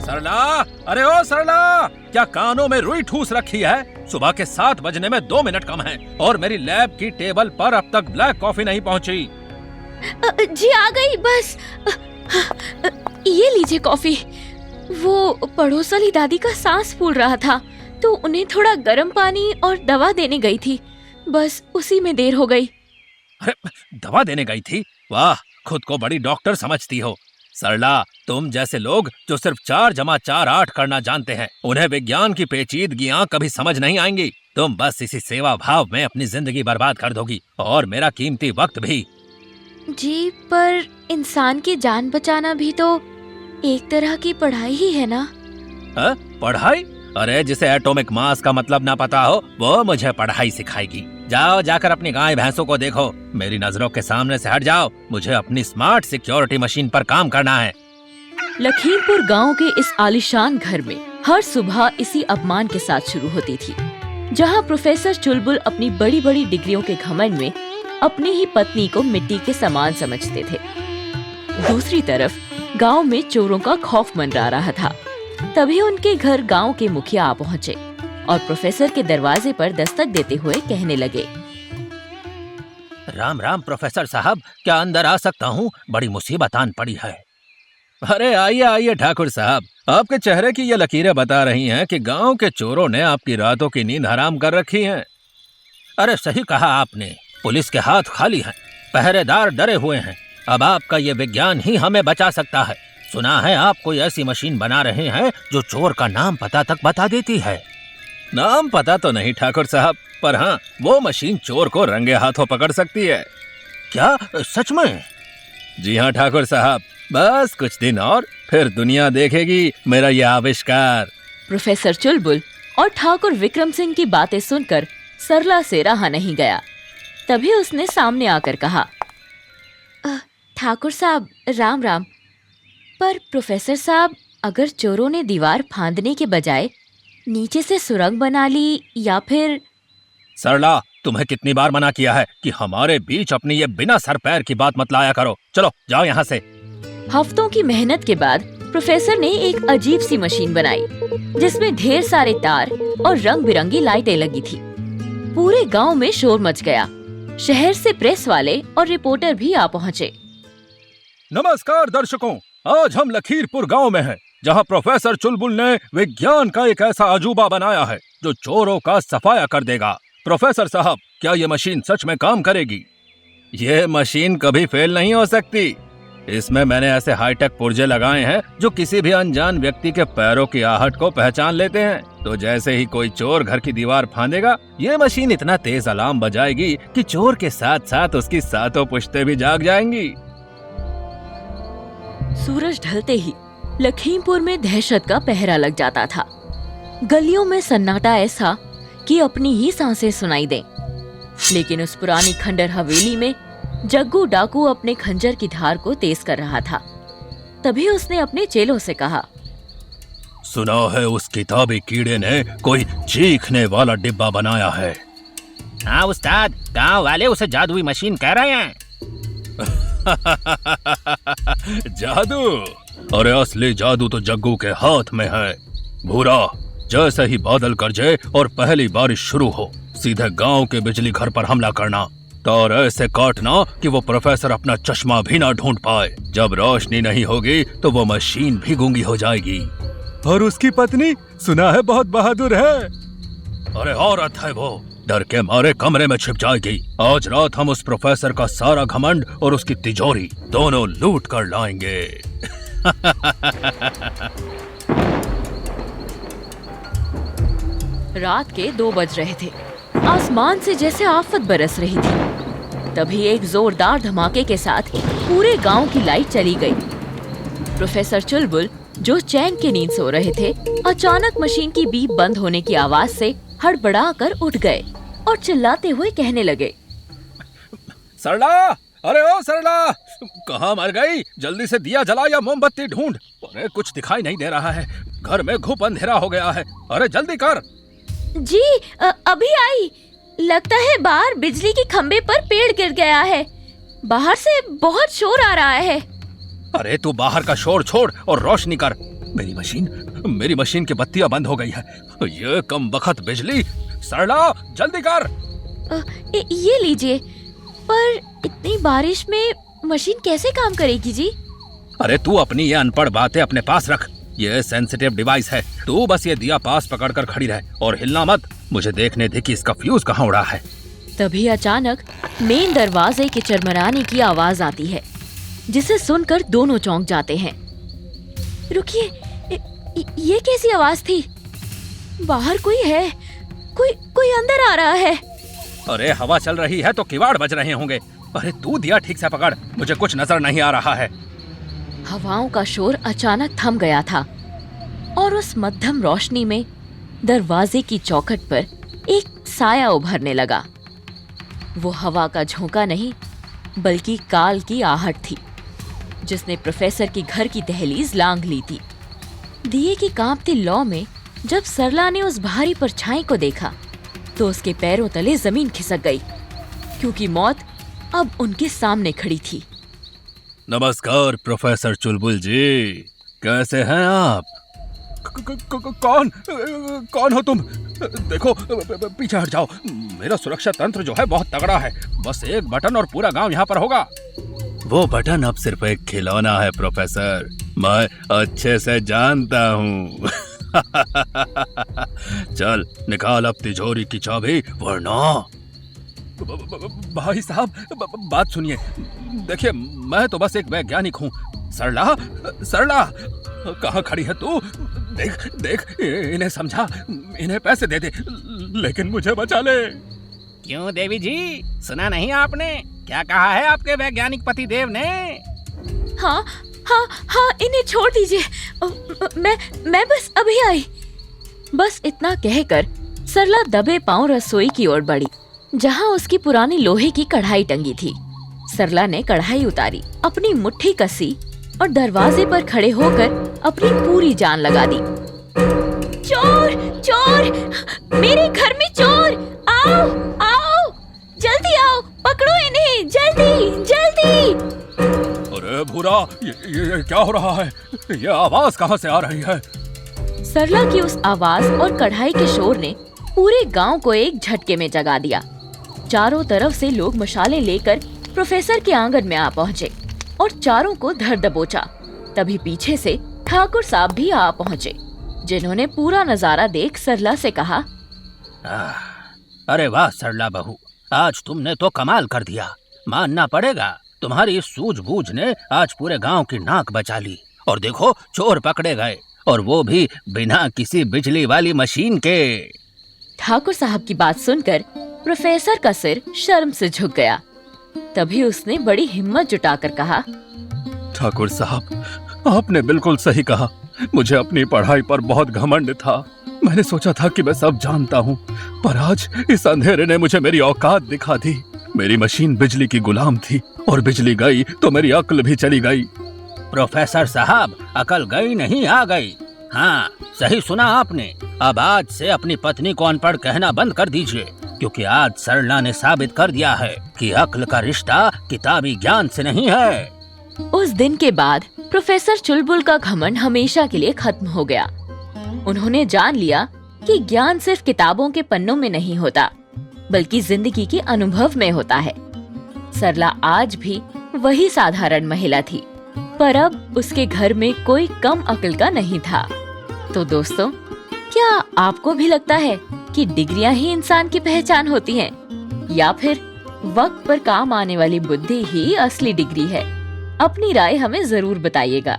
सरला, अरे ओ सरला, क्या कानों में रुई ठूस रखी है? सुबह के 7 बजने में 2 मिनट कम हैं और मेरी लैब की टेबल पर अब तक ब्लैक कॉफी नहीं पहुंची। जी आ गई बस। ये लीजिए कॉफी। वो पड़ोस वाली दादी का सांस फूल रहा था तो उन्हें थोड़ा गर्म पानी और दवा देने गई थी, बस उसी में देर हो गई। अरे दवा देने गई थी? वाह, खुद को बड़ी डॉक्टर समझती हो। सरला, तुम जैसे लोग जो सिर्फ 4 जमा 4 8 करना जानते हैं, उन्हें विज्ञान की पेचीदगियां कभी समझ नहीं आएंगी। तुम बस इसी सेवा भाव में अपनी जिंदगी बर्बाद कर दोगी और मेरा कीमती वक्त भी। जी, पर इंसान की जान बचाना भी तो एक तरह की पढ़ाई ही है ना? पढ़ाई? अरे जिसे एटॉमिक मास का मतलब ना पता हो वो मुझे पढ़ाई सिखाएगी। जाओ, जाकर अपनी गाय भैंसों को देखो। मेरी नजरों के सामने से हट जाओ। मुझे अपनी स्मार्ट सिक्योरिटी मशीन पर काम करना है। लखीमपुर गांव के इस आलीशान घर में हर सुबह इसी अपमान के साथ शुरू होती थी, जहां प्रोफेसर चुलबुल अपनी बड़ी बड़ी डिग्रियों के घमंड में अपनी ही पत्नी को मिट्टी के समान समझते थे। दूसरी तरफ गांव में चोरों का खौफ मंडरा रहा था। तभी उनके घर गांव के मुखिया आ पहुँचे और प्रोफेसर के दरवाजे पर दस्तक देते हुए कहने लगे, राम राम प्रोफेसर साहब, क्या अंदर आ सकता हूँ? बड़ी मुसीबत आन पड़ी है। अरे आइए आइए ठाकुर साहब, आपके चेहरे की ये लकीरें बता रही हैं कि गांव के चोरों ने आपकी रातों की नींद हराम कर रखी है। अरे सही कहा आपने, पुलिस के हाथ खाली हैं, पहरेदार डरे हुए हैं। अब आपका ये विज्ञान ही हमें बचा सकता है। सुना है आप कोई ऐसी मशीन बना रहे हैं जो चोर का नाम पता तक बता देती है। नाम पता तो नहीं ठाकुर साहब, पर हाँ, वो मशीन चोर को रंगे हाथों पकड़ सकती है। क्या सच में? जी हाँ ठाकुर साहब, बस कुछ दिन और फिर दुनिया देखेगी मेरा ये आविष्कार। प्रोफेसर चुलबुल और ठाकुर विक्रम सिंह की बातें सुनकर सरला से रहा नहीं गया। तभी उसने सामने आकर कहा, ठाकुर साहब राम राम। पर प्रोफेसर साहब, अगर चोरों ने दीवार फांदने के बजाय नीचे से सुरंग बना ली या फिर... सरला, तुम्हें कितनी बार मना किया है कि हमारे बीच अपनी ये बिना सर पैर की बात मत लाया करो। चलो जाओ यहाँ से। हफ्तों की मेहनत के बाद प्रोफेसर ने एक अजीब सी मशीन बनाई जिसमें ढेर सारे तार और रंग बिरंगी लाइटें लगी थी। पूरे गांव में शोर मच गया। शहर से प्रेस वाले और रिपोर्टर भी आ पहुँचे। नमस्कार दर्शकों, आज हम लखीमपुर गांव में हैं, जहां प्रोफेसर चुलबुल ने विज्ञान का एक ऐसा अजूबा बनाया है जो चोरों का सफाया कर देगा। प्रोफेसर साहब, क्या ये मशीन सच में काम करेगी? ये मशीन कभी फेल नहीं हो सकती। इसमें मैंने ऐसे हाईटेक पुर्जे लगाए हैं जो किसी भी अनजान व्यक्ति के पैरों की आहट को पहचान लेते हैं। तो जैसे ही कोई चोर घर की दीवार फांदेगा, ये मशीन इतना तेज अलार्म बजाएगी कि चोर के साथ साथ उसकी सातों पुश्तें भी जाग जाएंगी। सूरज ढलते ही लखीमपुर में दहशत का पहरा लग जाता था। गलियों में सन्नाटा ऐसा कि अपनी ही सांसें सुनाई दें। लेकिन उस पुरानी खंडर हवेली में जग्गू डाकू अपने खंजर की धार को तेज कर रहा था। तभी उसने अपने चेलों से कहा, सुना है उस किताबी कीड़े ने कोई चीखने वाला डिब्बा बनाया है। हाँ उस्ताद, गांव वाले उसे जादुई मशीन कह रहे हैं। जादू? अरे असली जादू तो जग्गू के हाथ में है। भूरा, जैसे ही बादल गरजे और पहली बारिश शुरू हो, सीधे गांव के बिजली घर पर हमला करना। तार ऐसे काटना कि वो प्रोफेसर अपना चश्मा भी ना ढूंढ पाए। जब रोशनी नहीं होगी तो वो मशीन भी गूंगी हो जाएगी। और उसकी पत्नी सुना है बहुत बहादुर है। अरे औरत है वो, डर के मारे कमरे में छिप जाएगी। आज रात हम उस प्रोफेसर का सारा घमंड और उसकी तिजोरी दोनों लूट कर लाएंगे। रात के 2 बज रहे थे। आसमान से जैसे आफत बरस रही थी। तभी एक जोरदार धमाके के साथ पूरे गांव की लाइट चली गई। प्रोफेसर चुलबुल, जो चैन की नींद सो रहे थे, अचानक मशीन की बीप बंद होने की आवाज से हड़बड़ाकर उठ गए और चिल्लाते हुए कहने लगे, सरला, अरे ओ सरला, कहाँ मर गई? जल्दी से दिया जला या मोमबत्ती ढूंढ। अरे कुछ दिखाई नहीं दे रहा है, घर में घुप अंधेरा हो गया है। अरे जल्दी कर। जी अभी आई। लगता है बाहर बिजली के खंबे पर पेड़ गिर गया है। बाहर से बहुत शोर आ रहा है। अरे तू बाहर का शोर छोड़ और रोशनी कर। मेरी मशीन की बत्तियां बंद हो गई है। ये कम बखत बिजली। सरला जल्दी कर। ये लीजिए। पर इतनी बारिश में मशीन कैसे काम करेगी जी? अरे तू अपनी ये अनपढ़ बातें अपने पास रख। ये सेंसिटिव डिवाइस है। तू बस ये दिया पास पकड़कर खड़ी रहे और हिलना मत। मुझे देखने दे कि इसका फ्यूज कहाँ उड़ा है। तभी अचानक मेन दरवाजे के चरमराने की आवाज आती है, जिसे सुनकर दोनों चौंक जाते हैं। रुकिए, ये कैसी आवाज थी? बाहर कोई है। कोई अंदर आ रहा है। अरे हवा चल रही है तो किवाड़ बज रहे होंगे। अरे तू दिया ठीक से पकड़, मुझे कुछ नजर नहीं आ रहा है। हवाओं का शोर अचानक थम गया था और उस मध्यम रोशनी में दरवाजे की चौखट पर एक साया उभरने लगा। वो हवा का झोंका नहीं, बल्कि काल की आहट थी, जिसने प्रोफेसर के घर की दहलीज लांघ ली थी। दिए की कांपती लौ में जब सरला ने उस भारी परछाई को देखा तो उसके पैरों तले जमीन खिसक गई, क्योंकि मौत अब उनके सामने खड़ी थी। नमस्कार प्रोफेसर चुलबुल जी, कैसे हैं आप? कौन हो तुम? देखो पीछे हट जाओ। मेरा सुरक्षा तंत्र जो है बहुत तगड़ा है। बस एक बटन और पूरा गांव यहाँ पर होगा। वो बटन अब सिर्फ एक खिलौना है प्रोफेसर, मैं अच्छे से जानता हूँ। चल निकाल अब तिजोरी की चाबी, वरना। भाई साहब बात सुनिए। देखिए मैं तो बस एक वैज्ञानिक हूँ। सरला कहाँ खड़ी है तू? देख इन्हें समझा, इन्हें पैसे दे दे, लेकिन मुझे बचा ले। क्यों देवी जी, सुना नहीं आपने? क्या कहा है आपके वैज्ञानिक पति देव ने? हाँ, इन्हें छोड़ दीजिए। मैं बस अभी आई। बस इतना कहकर सरला दबे पांव रसोई की ओर बढ़ी, जहाँ उसकी पुरानी लोहे की कढ़ाई टंगी थी। सरला ने कढ़ाई उतारी, अपनी मुट्ठी कसी और दरवाजे पर खड़े होकर अपनी पूरी जान लगा दी। चोर, मेरे घर में चोर! आओ, जल्दी आओ, पकड़ो इन्हें, जल्दी! अरे भूरा, ये क्या हो रहा है? ये आवाज कहाँ से आ रही है? सरला की उस आवाज और कढ़ाई के शोर ने पूरे गांव को एक झटके में जगा दिया। चारों तरफ से लोग मशालें लेकर प्रोफेसर के आंगन में आ पहुँचे और चारों को धर दबोचा। तभी पीछे से ठाकुर साहब भी आ पहुँचे, जिन्होंने पूरा नजारा देख सरला से कहा, अरे वाह सरला बहू, आज तुमने तो कमाल कर दिया। मानना पड़ेगा, तुम्हारी इस सूझबूझ ने आज पूरे गांव की नाक बचा ली। और देखो चोर पकड़े गए, और वो भी बिना किसी बिजली वाली मशीन के। ठाकुर साहब की बात सुनकर प्रोफेसर का सिर शर्म से झुक गया। तभी उसने बड़ी हिम्मत जुटाकर कहा, ठाकुर साहब आपने बिल्कुल सही कहा। मुझे अपनी पढ़ाई पर बहुत घमंड था। मैंने सोचा था कि मैं सब जानता हूँ, पर आज इस अंधेरे ने मुझे मेरी औकात दिखा दी। मेरी मशीन बिजली की गुलाम थी, और बिजली गई तो मेरी अक्ल भी चली गई। प्रोफेसर साहब, अकल गई नहीं आ गई। हाँ सही सुना आपने। अब आज से अपनी पत्नी को अनपढ़ कहना बंद कर दीजिए, क्योंकि आज सरला ने साबित कर दिया है कि अक्ल का रिश्ता किताबी ज्ञान से नहीं है। उस दिन के बाद प्रोफेसर चुलबुल का घमंड हमेशा के लिए खत्म हो गया। उन्होंने जान लिया कि ज्ञान सिर्फ किताबों के पन्नों में नहीं होता, बल्कि जिंदगी के अनुभव में होता है। सरला आज भी वही साधारण महिला थी, पर अब उसके घर में कोई कम अक्ल का नहीं था। तो दोस्तों, क्या आपको भी लगता है कि डिग्रियां ही इंसान की पहचान होती हैं, या फिर वक्त पर काम आने वाली बुद्धि ही असली डिग्री है? अपनी राय हमें जरूर बताइएगा।